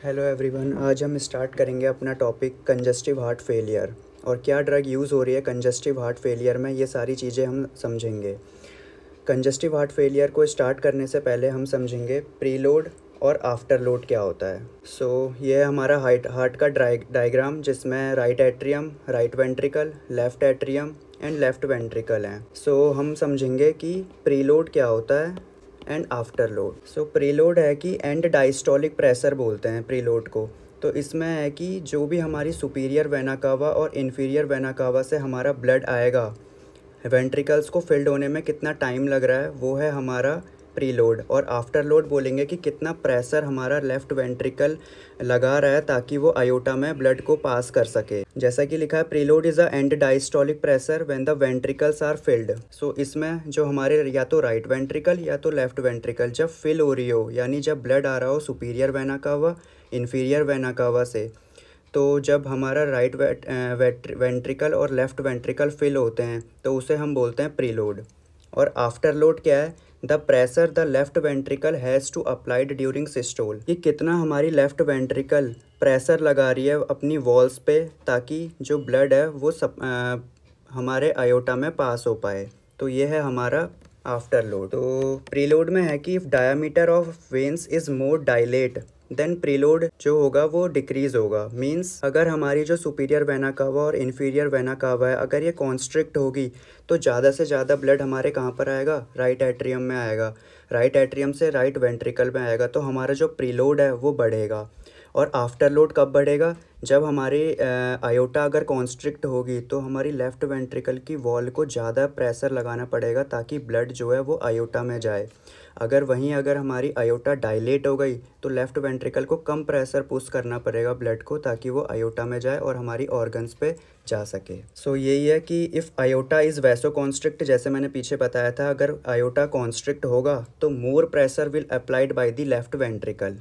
Hello everyone, आज हम start करेंगे अपना टॉपिक कंजस्टिव हार्ट फेलियर और क्या ड्रग यूज़ हो रही है कंजस्टिव हार्ट फेलियर में। ये सारी चीज़ें हम समझेंगे। कंजस्टिव हार्ट फेलियर को स्टार्ट करने से पहले हम समझेंगे प्रीलोड और आफ्टर लोड क्या होता है। ये है हमारा हार्ट का डायग्राम जिसमें right atrium, right ventricle, left atrium and left ventricle हैं। हम समझेंगे कि प्रीलोड क्या होता है एंड आफ्टर लोड। प्रीलोड है कि एंड डायस्टोलिक प्रेशर बोलते हैं प्रीलोड को। तो इसमें है कि जो भी हमारी सुपीरियर वेना कावा और इन्फीरियर वेना कावा से हमारा ब्लड आएगा, वेंट्रिकल्स को फिल्ड होने में कितना टाइम लग रहा है, वो है हमारा प्रीलोड। और आफ्टर लोड बोलेंगे कि कितना प्रेशर हमारा लेफ़्ट वेंट्रिकल लगा रहा है ताकि वो आयोटा में ब्लड को पास कर सके। जैसा कि लिखा है, preload is a end diastolic pressure when the ventricles are filled. इसमें जो हमारे या तो राइट वेंट्रिकल या तो लेफ़्ट वेंट्रिकल जब फिल हो रही हो, यानी जब ब्लड आ रहा हो superior vena cava, inferior vena cava से, तो जब हमारा राइट वेंट्रिकल और लेफ़्ट वेंट्रिकल फिल होते हैं तो उसे हम बोलते हैं प्रीलोड। और आफ्टर लोड क्या है? The pressure the left ventricle has to applied during systole. ये कितना हमारी लेफ़्ट वेंट्रिकल प्रेशर लगा रही है अपनी वॉल्स पे ताकि जो ब्लड है वो हमारे आयोटा में पास हो पाए। तो ये है हमारा आफ्टर लोड। तो प्रीलोड में है कि if diameter of veins is more dilate then preload जो होगा वो डिक्रीज़ होगा। मीन्स अगर हमारी जो सुपीरियर वेना कावा और इन्फीरियर वेना कावा है, अगर ये कॉन्स्ट्रिक्ट होगी तो ज़्यादा से ज़्यादा ब्लड हमारे कहाँ पर आएगा? राइट एट्रियम में आएगा। राइट एट्रियम से राइट वेंट्रिकल में आएगा, तो हमारा जो प्रीलोड है वो बढ़ेगा। और आफ्टर लोड कब बढ़ेगा? जब हमारी आयोटा अगर कॉन्स्ट्रिक्ट होगी तो हमारी लेफ़्ट वेंट्रिकल की वॉल को ज़्यादा प्रेशर लगाना पड़ेगा ताकि ब्लड जो है वो आयोटा में जाए। अगर हमारी आयोटा डायलेट हो गई तो लेफ़्ट वेंट्रिकल को कम प्रेशर पुश करना पड़ेगा ब्लड को ताकि वो आयोटा में जाए और हमारी ऑर्गन्स पे जा सके। यही है कि if iota is vaso constrict, जैसे मैंने पीछे बताया था, अगर आयोटा कॉन्स्ट्रिक्ट होगा तो more pressure will applied by the left ventricle.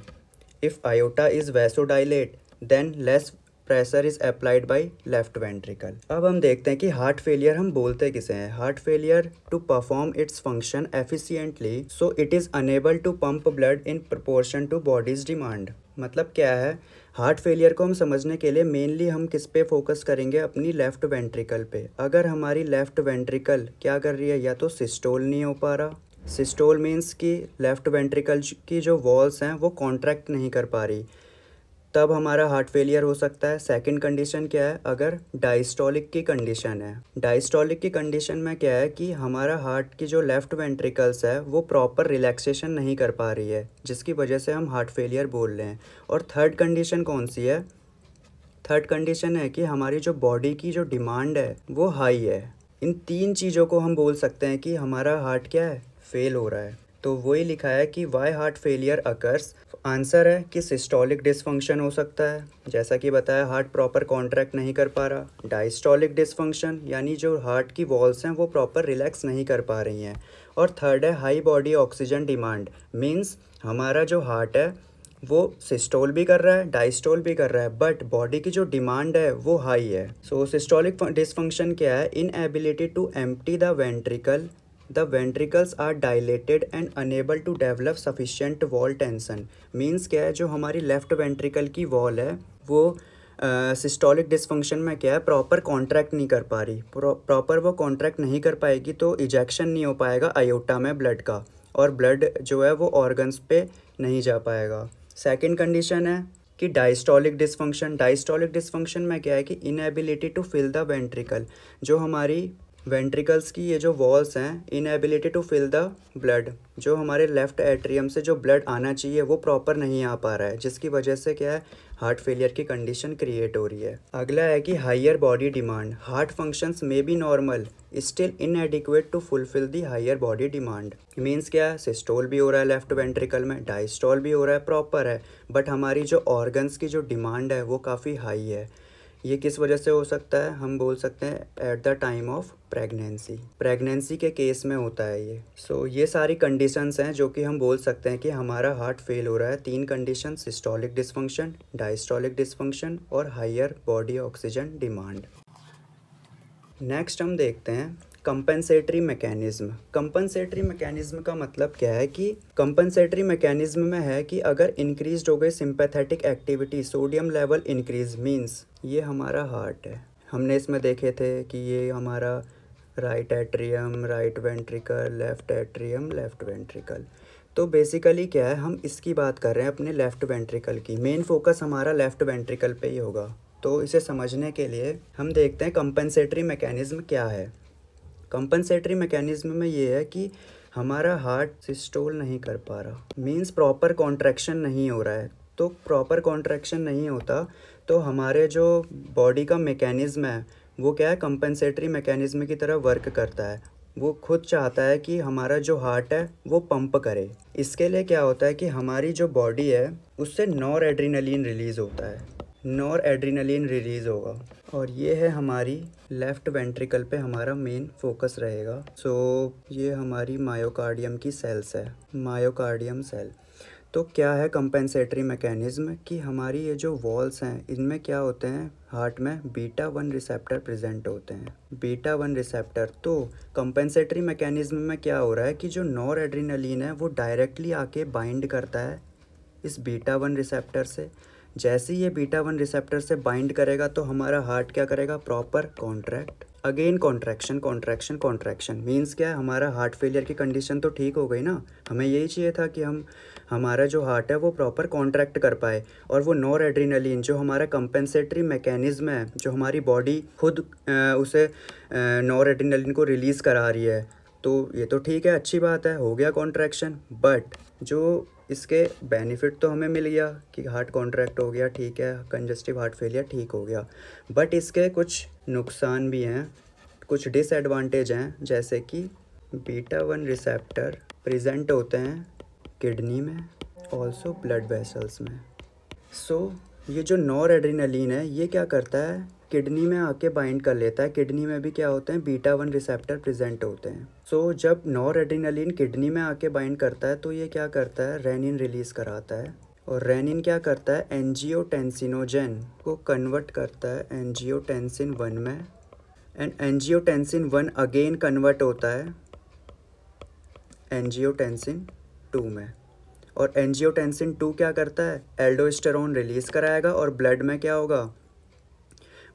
If aorta is vasodilate, then less pressure is applied by left ventricle। अब हम देखते हैं कि हार्ट फेलियर हम बोलते किसे हैं। Heart failure to perform its function efficiently so it is unable to pump blood in proportion to body's demand. मतलब क्या है? हार्ट फेलियर को हम समझने के लिए मेनली हम किस पे फोकस करेंगे? अपनी लेफ़्ट वेंट्रिकल पे। अगर हमारी लेफ़्ट वेंट्रिकल क्या कर रही है? या तो सिस्टोल नहीं हो पा रहा। सिस्टोल मीन्स कि लेफ़्ट वेंट्रिकल की जो वॉल्स हैं वो कॉन्ट्रैक्ट नहीं कर पा रही, तब हमारा हार्ट फेलियर हो सकता है। सेकंड कंडीशन क्या है? अगर डायस्टोलिक की कंडीशन है। डायस्टोलिक की कंडीशन में क्या है कि हमारा हार्ट की जो लेफ़्ट वेंट्रिकल्स है वो प्रॉपर रिलैक्सेशन नहीं कर पा रही है, जिसकी वजह से हम हार्ट फेलियर बोल रहे हैं। और थर्ड कंडीशन कौन सी है? थर्ड कंडीशन है कि हमारी जो बॉडी की जो डिमांड है वो हाई है। इन तीन चीज़ों को हम बोल सकते हैं कि हमारा हार्ट क्या है? फेल हो रहा है। तो वही लिखा है कि why heart failure occurs. Answer है कि सिस्टोलिक डिसफंक्शन हो सकता है, जैसा कि बताया हार्ट प्रॉपर कॉन्ट्रैक्ट नहीं कर पा रहा। डायस्टोलिक डिसफंक्शन यानी जो हार्ट की वॉल्स हैं वो प्रॉपर रिलैक्स नहीं कर पा रही हैं। और थर्ड है high body oxygen demand. Means हमारा जो हार्ट है वो सिस्टोल भी कर रहा है, डायस्टोल भी कर रहा है, बट बॉडी की जो डिमांड है वो हाई है। सिस्टोलिक डिसफंक्शन क्या है? Inability to empty the ventricle. The ventricles are dilated and unable to develop sufficient wall tension। Means क्या है? जो हमारी लेफ़्ट वेंट्रिकल की वॉल है वो सिस्टोलिक डिसफंक्शन में क्या है? प्रॉपर कॉन्ट्रैक्ट नहीं कर पा रही। प्रॉपर वो कॉन्ट्रैक्ट नहीं कर पाएगी तो इजेक्शन नहीं हो पाएगा आयोटा में ब्लड का, और ब्लड जो है वो ऑर्गन्स पे नहीं जा पाएगा। सेकंड कंडीशन है कि डायस्टोलिक डिसफंक्शन। डायस्टोलिक डिसफंक्शन में क्या है कि inability to fill the ventricle. जो हमारी वेंट्रिकल्स की ये जो वॉल्स हैं, inability to fill the blood, जो हमारे लेफ़्ट एट्रियम से जो ब्लड आना चाहिए वो प्रॉपर नहीं आ पा रहा है, जिसकी वजह से क्या है? हार्ट फेलियर की कंडीशन क्रिएट हो रही है। अगला है कि higher body demand. Heart functions may be normal still inadequate to fulfill the higher body demand. Means क्या है? सिस्टोल भी हो रहा है लेफ़्ट वेंट्रिकल में, डायस्टोल भी हो रहा है, प्रॉपर है, बट हमारी जो ऑर्गन्स की जो डिमांड है वो काफ़ी हाई है। ये किस वजह से हो सकता है? हम बोल सकते हैं at the time of pregnancy के केस में होता है ये। ये सारी कंडीशंस हैं जो कि हम बोल सकते हैं कि हमारा हार्ट फेल हो रहा है। तीन condition: systolic dysfunction, diastolic dysfunction और higher body oxygen demand. Next हम देखते हैं कंपनसेटरी मैकेनिज्म का मतलब क्या है कि कंपनसेटरी मैकेनिज्म में है कि अगर इंक्रीज हो गई sympathetic activity, sodium level increase means ये हमारा हार्ट है, हमने इसमें देखे थे कि ये हमारा right atrium, right ventricle, left atrium, left ventricle. तो बेसिकली क्या है, हम इसकी बात कर रहे हैं अपने लेफ़्ट वेंट्रिकल की, मेन फोकस हमारा लेफ़्ट वेंट्रिकल पे ही होगा। तो इसे समझने के लिए हम देखते हैं कंपनसेटरी मैकेनिज्म क्या है। कंपनसेटरी मैकेनिज्म में ये है कि हमारा हार्ट सिस्टोल नहीं कर पा रहा, मींस प्रॉपर कॉन्ट्रैक्शन नहीं हो रहा है। तो प्रॉपर कॉन्ट्रैक्शन नहीं होता तो हमारे जो बॉडी का मैकेनिज्म है वो क्या है, कंपनसेटरी मैकेनिज्म की तरह वर्क करता है। वो खुद चाहता है कि हमारा जो हार्ट है वो पंप करे। इसके लिए क्या होता है कि हमारी जो बॉडी है उससे नॉर एड्रीनलिन रिलीज़ होता है, नॉर एड्रीनलिन रिलीज़ होगा, और ये है हमारी लेफ़्ट वेंट्रिकल पे हमारा मेन फोकस रहेगा। ये हमारी मायोकार्डियम की सेल्स है, मायोकार्डियम सेल। तो क्या है कंपनसेटरी मैकेनिज्म कि हमारी ये जो वॉल्स हैं इनमें क्या होते हैं, हार्ट में बीटा 1 रिसेप्टर प्रेजेंट होते हैं, बीटा 1 रिसेप्टर। तो कंपनसेटरी मैकेनिज्म में क्या हो रहा है कि जो नॉर एड्रीनलिन है वो डायरेक्टली आके बाइंड करता है इस बीटा 1 रिसेप्टर से। जैसे ही ये बीटा 1 रिसेप्टर से बाइंड करेगा तो हमारा हार्ट क्या करेगा, proper contract, again contraction contraction contraction. Means क्या है, हमारा हार्ट फेलियर की कंडीशन तो ठीक हो गई ना। हमें यही चाहिए था कि हमारा जो हार्ट है वो प्रॉपर कॉन्ट्रैक्ट कर पाए, और वो नॉर एड्रीनलिन जो हमारा कंपनसेटरी मैकेनिज्म है, जो हमारी बॉडी खुद उसे नॉर एड्रीनलिन को रिलीज़ करा रही है। तो ये तो ठीक है, अच्छी बात है, हो गया कॉन्ट्रैक्शन। बट जो इसके बेनिफिट तो हमें मिल गया कि हार्ट कॉन्ट्रैक्ट हो गया, ठीक है, कंजस्टिव हार्ट फेलियर ठीक हो गया। बट इसके कुछ नुकसान भी हैं, कुछ डिसएडवांटेज हैं, जैसे कि बीटा 1 रिसेप्टर प्रेजेंट होते हैं किडनी में, ऑल्सो ब्लड वेसल्स में। ये जो नॉर एड्रीनलिन है ये क्या करता है, किडनी में आके बाइंड कर लेता है। किडनी में भी क्या होते हैं, बीटा 1 रिसेप्टर प्रेजेंट होते हैं। जब नॉर एड्रीनलिन किडनी में आके बाइंड करता है तो ये क्या करता है, रेनिन रिलीज़ कराता है, और रेनिन क्या करता है, एंजियोटेंसिनोजन को कन्वर्ट करता है एंजियोटेंसिन 1 में, एंड एंजियोटेंसिन 1 अगेन कन्वर्ट होता है एंजियोटेंसिन 2 में। और एंजियोटेंसिन 2 क्या करता है, एल्डोस्टेरोन रिलीज़ कराएगा, और ब्लड में क्या होगा,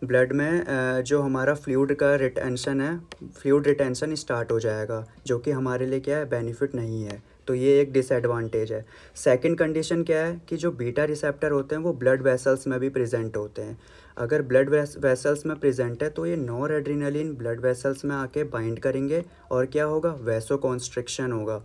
ब्लड में जो हमारा फ्लूइड का रिटेंशन है, फ्लूइड रिटेंशन स्टार्ट हो जाएगा, जो कि हमारे लिए क्या है, बेनिफिट नहीं है। तो ये एक डिसएडवांटेज है। सेकंड कंडीशन क्या है कि जो बीटा रिसेप्टर होते हैं वो ब्लड वेसल्स में भी प्रेजेंट होते हैं। अगर ब्लड वेसल्स में प्रेजेंट है तो ये नॉर एड्रीनलिन ब्लड वेसल्स में आके बाइंड करेंगे, और क्या होगा, वैसोकॉन्स्ट्रिक्शन होगा।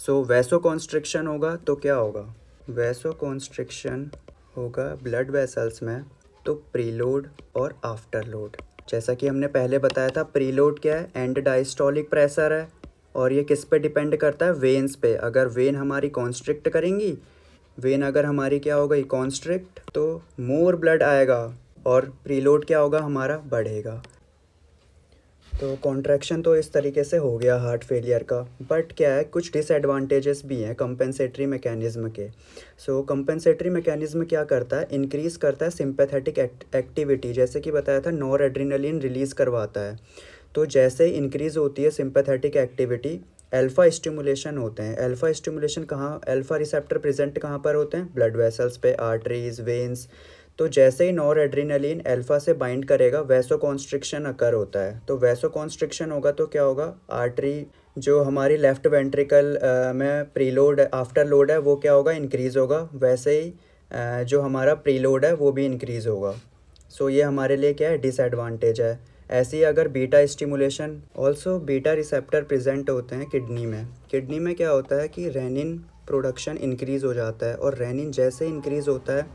वैसोकॉन्स्ट्रिक्शन होगा तो क्या होगा, वैसोकॉन्स्ट्रिक्शन होगा ब्लड वेसल्स में, तो प्रीलोड और आफ्टर लोड। जैसा कि हमने पहले बताया था, प्रीलोड क्या है, एंड डायस्टोलिक प्रेशर है, और ये किस पे डिपेंड करता है, वेन्स पे। अगर वेन हमारी कॉन्स्ट्रिक्ट करेंगी, वेन अगर हमारी क्या हो गई, कॉन्स्ट्रिक्ट, तो मोर ब्लड आएगा, और प्रीलोड क्या होगा, हमारा बढ़ेगा। तो कॉन्ट्रैक्शन तो इस तरीके से हो गया हार्ट फेलियर का। बट क्या है, कुछ डिसएडवांटेजेस भी हैं कंपनसेटरी मैकेनिज्म के। कंपनसेटरी मैकेनिज्म क्या करता है, इंक्रीज़ करता है सिंपैथेटिक एक्टिविटी, जैसे कि बताया था नॉर एड्रीनलिन रिलीज़ करवाता है। तो जैसे ही इंक्रीज़ होती है सिंपैथेटिक एक्टिविटी, अल्फ़ा स्टिमुलेशन होते हैं। अल्फ़ा स्टिमुलेशन कहाँ, अल्फ़ा रिसेप्टर प्रेजेंट कहाँ पर होते हैं, ब्लड वेसल्स पे, आर्टरीज, वेन्स। तो जैसे ही नॉर एड्रीनलिन अल्फ़ा से बाइंड करेगा, वैसोकॉन्स्ट्रिक्शन अकर होता है। तो वैसोकॉन्स्ट्रिक्शन होगा तो क्या होगा, आर्टरी जो हमारी लेफ़्ट वेंट्रिकल में प्रीलोड आफ्टर लोड है वो क्या होगा, इंक्रीज़ होगा। वैसे ही जो हमारा प्रीलोड है वो भी इंक्रीज़ होगा। ये हमारे लिए क्या है, डिसएडवांटेज है। ऐसे ही अगर beta stimulation, also beta receptor present होते हैं किडनी में। किडनी में क्या होता है कि रेनिन प्रोडक्शन इंक्रीज़ हो जाता है, और रेनिन जैसे इंक्रीज़ होता है,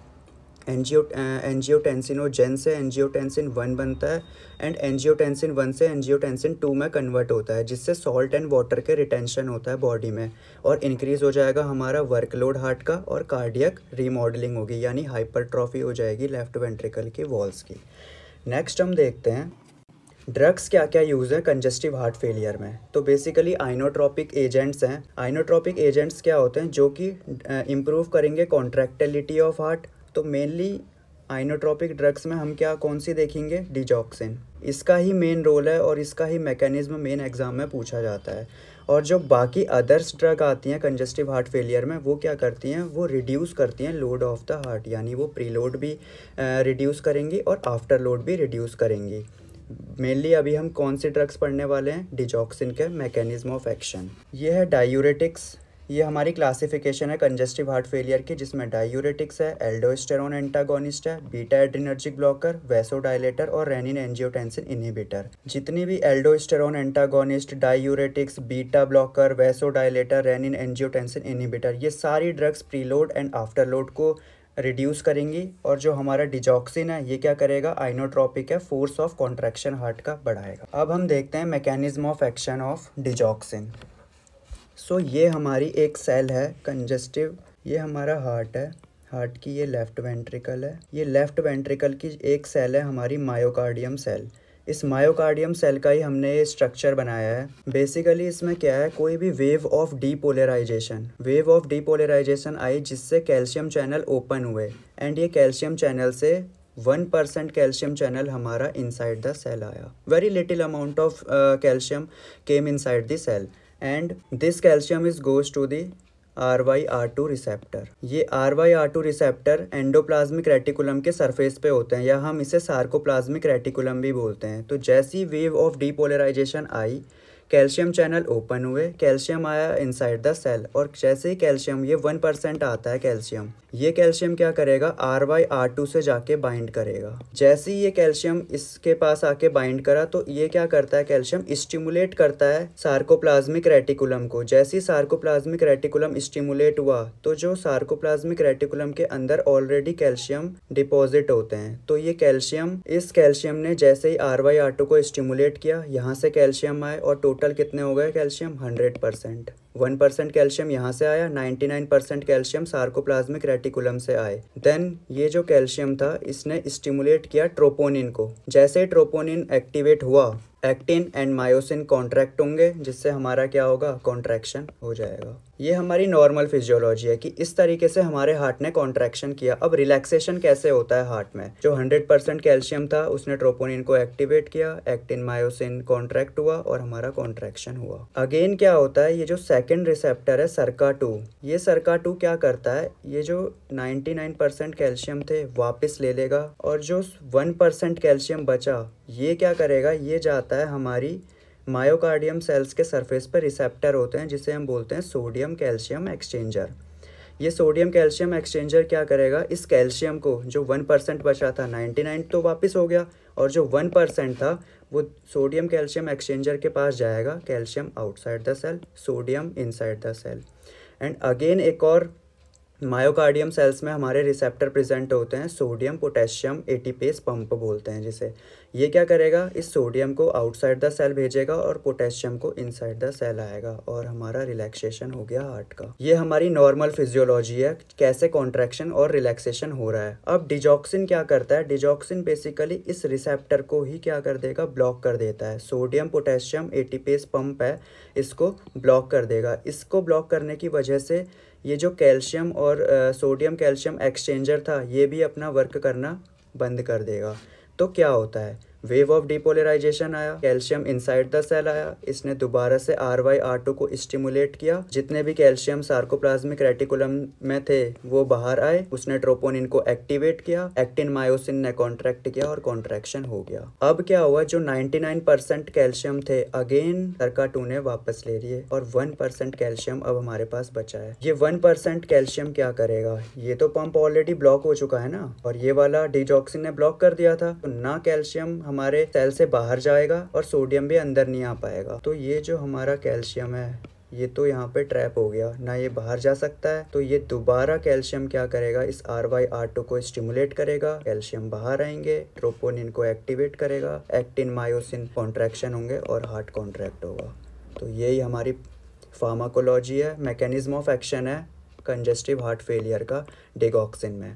एंजियोटेंसिनोजन से एंजियोटेंसिन 1 बनता है, एंड एंजियोटेंसिन 1 से एंजियोटेंसिन 2 में कन्वर्ट होता है, जिससे सॉल्ट एंड वाटर के रिटेंशन होता है बॉडी में, और इंक्रीज़ हो जाएगा हमारा वर्कलोड हार्ट का, और कार्डियक रीमॉडलिंग होगी, यानी हाइपरट्रॉफी हो जाएगी लेफ़्ट वेंट्रिकल की वॉल्स की। नेक्स्ट हम देखते हैं ड्रग्स क्या क्या यूज़ है कंजस्टिव हार्ट फेलियर में। तो बेसिकली आइनोट्रोपिक एजेंट्स हैं। आइनोट्रोपिक एजेंट्स क्या होते हैं, जो कि इम्प्रूव करेंगे कॉन्ट्रैक्टिलिटी ऑफ हार्ट। तो मेनली आइनोट्रोपिक ड्रग्स में हम क्या कौन सी देखेंगे, डिजॉक्सिन। इसका ही मेन रोल है और इसका ही मैकेनिज्म मेन एग्जाम में पूछा जाता है। और जो बाकी अदर्स ड्रग आती हैं कंजस्टिव हार्ट फेलियर में, वो क्या करती हैं, वो रिड्यूस करती हैं लोड ऑफ द हार्ट, यानी वो प्रीलोड भी रिड्यूस करेंगी और आफ्टर लोड भी रिड्यूस करेंगी। मेनली अभी हम कौन सी ड्रग्स पढ़ने वाले हैं, डिजॉक्सिन के मैकेनिज्म ऑफ एक्शन। ये है डायूरेटिक्स। ये हमारी क्लासिफिकेशन है कंजस्टिव हार्ट फेलियर की, जिसमें डायूरेटिक्स है, एल्डोस्टेरोन एंटागोनिस्ट है, बीटा एड्रिनर्जिक ब्लॉकर, वैसोडाइलेटर और रेनिन एंजियोटेंसिन इनहिबिटर। जितनी भी aldosterone antagonist, diuretics, beta blocker, vasodilator, renin angiotensin inhibitor, ये सारी drugs preload and after load को रिड्यूस करेंगी। और जो हमारा डिजॉक्सिन है ये क्या करेगा, आइनोट्रोपिक है, फोर्स ऑफ कॉन्ट्रैक्शन हार्ट का बढ़ाएगा। अब हम देखते हैं mechanism of action of digoxin. So ये हमारी एक सेल है कंजस्टिव, ये हमारा हार्ट है, हार्ट की ये लेफ्ट वेंट्रिकल है, ये लेफ्ट वेंट्रिकल की एक सेल है हमारी मायोकार्डियम सेल। इस मायोकार्डियम सेल का ही हमने ये स्ट्रक्चर बनाया है। बेसिकली इसमें क्या है, कोई भी वेव ऑफ डीपोलराइजेशन आई जिससे कैल्शियम चैनल ओपन हुए, एंड ये कैल्शियम चैनल से 1% कैल्शियम चैनल हमारा इनसाइड द सेल आया। Very little amount of calcium came inside the cell and this calcium is goes to the RYR2 receptor. ये RYR2 receptor endoplasmic reticulum के surface पे होते हैं, या हम इसे सार्कोप्लाज्मिक रेटिकुलम भी बोलते हैं। तो जैसी वेव ऑफ डीपोलराइजेशन आई, कैल्शियम चैनल ओपन हुए, कैल्शियम आया इनसाइड द सेल, और जैसे ही कैल्शियम, ये 1% आता है कैल्शियम, ये कैल्शियम क्या करेगा, RYR2 से जाके बाइंड करेगा। जैसे ही ये कैल्शियम इसके पास आके बाइंड करा, तो ये क्या करता है, कैल्शियम स्टिमुलेट करता है सार्कोप्लाज्मिक रेटिकुलम को। जैसे ही सार्कोप्लाज्मिक रेटिकुलम स्टिमुलेट हुआ, तो जो सार्कोप्लाज्मिक रेटिकुलम के अंदर ऑलरेडी कैल्शियम डिपॉजिट होते हैं, तो ये कैल्शियम, इस कैल्शियम ने जैसे ही RYR2 को स्टिमुलेट किया, यहाँ से कैल्शियम आए, और टोटल कितने हो गए कैल्शियम, 100%। 1% कैल्शियम यहाँ से आया, 99% कैल्शियम सार्कोप्लाज्मिक रेटिकुलम से आए। देन ये जो कैल्शियम था, इसने स्टिमुलेट किया ट्रोपोनिन को। जैसे ट्रोपोनिन एक्टिवेट हुआ, एक्टिन एंड मायोसिन कॉन्ट्रैक्ट होंगे, जिससे हमारा क्या होगा, कॉन्ट्रैक्शन हो जाएगा। ये हमारी नॉर्मल फिजियोलॉजी है कि इस तरीके से हमारे हार्ट ने कॉन्ट्रैक्शन किया। अब रिलैक्सेशन कैसे होता है हार्ट में, जो 100% कैल्शियम था उसने ट्रोपोनिन को एक्टिवेट किया, एक्टिन मायोसिन कॉन्ट्रैक्ट हुआ और हमारा कॉन्ट्रैक्शन हुआ। अगेन क्या होता है, ये जो सेकंड रिसेप्टर है SERCA2, ये SERCA2 क्या करता है, ये जो 99% कैल्शियम थे वापस ले लेगा, और जो 1% कैल्शियम बचा, ये क्या करेगा, ये जाता है हमारी मायोकार्डियम सेल्स के सरफेस पर रिसेप्टर होते हैं, जिसे हम बोलते हैं सोडियम कैल्शियम एक्सचेंजर। ये सोडियम कैल्शियम एक्सचेंजर क्या करेगा, इस कैल्शियम को, जो 1% बचा था, 99 तो वापस हो गया, और जो 1% था वो सोडियम कैल्शियम एक्सचेंजर के पास जाएगा, calcium outside the cell, sodium inside the cell. And again एक और मायोकार्डियम सेल्स में हमारे रिसेप्टर प्रेजेंट होते हैं, सोडियम पोटेशियम एटीपेस पंप बोलते हैं जिसे। ये क्या करेगा, इस सोडियम को आउटसाइड द सेल भेजेगा और पोटेशियम को इनसाइड द सेल आएगा, और हमारा रिलैक्सेशन हो गया हार्ट का। ये हमारी नॉर्मल फिजियोलॉजी है, कैसे कॉन्ट्रैक्शन और रिलैक्सेशन हो रहा है। अब डिजॉक्सिन क्या करता है, डिजॉक्सिन बेसिकली इस रिसेप्टर को ही क्या कर देगा, ब्लॉक कर देता है। सोडियम पोटेशियम एटीपेस पंप है, इसको ब्लॉक कर देगा। इसको ब्लॉक करने की वजह से ये जो कैल्शियम और सोडियम कैल्शियम एक्सचेंजर था, ये भी अपना वर्क करना बंद कर देगा। तो क्या होता है, वेव ऑफ डिपोलराइजेशन आया, कैल्शियम इनसाइड द सेल आया, इसने दोबारा से RYR2 को स्टिमुलेट किया, जितने भी कैल्शियम सार्कोप्लाज्मिक रेटिकुलम में थे वो बाहर आए, उसने ट्रोपोनिन को एक्टिवेट किया, एक्टिन मायोसिन ने कॉन्ट्रैक्ट किया और कॉन्ट्रैक्शन हो गया। अब क्या हुआ, जो 99% कैल्शियम थे अगेन SERCA2 ने वापस ले लिए, और 1% कैल्शियम अब हमारे पास बचा है। ये 1% कैल्शियम क्या करेगा, ये तो पंप ऑलरेडी ब्लॉक हो चुका है ना, और ये वाला डिजॉक्सिन ने ब्लॉक कर दिया था, तो ना कैल्शियम हमारे सेल से बाहर जाएगा और सोडियम भी अंदर नहीं आ पाएगा। तो ये जो हमारा कैल्शियम है, ये तो यहाँ पे ट्रैप हो गया ना, ये बाहर जा सकता है। तो ये दोबारा कैल्शियम क्या करेगा, इस RYR2 को स्टिमुलेट करेगा, कैल्शियम बाहर आएंगे, ट्रोपोनिन को एक्टिवेट करेगा, एक्टिन मायोसिन कॉन्ट्रैक्शन होंगे और हार्ट कॉन्ट्रैक्ट होगा। तो यही हमारी फार्माकोलॉजी है, मैकेनिज्म ऑफ एक्शन है कंजस्टिव हार्ट फेलियर का डिगॉक्सिन में।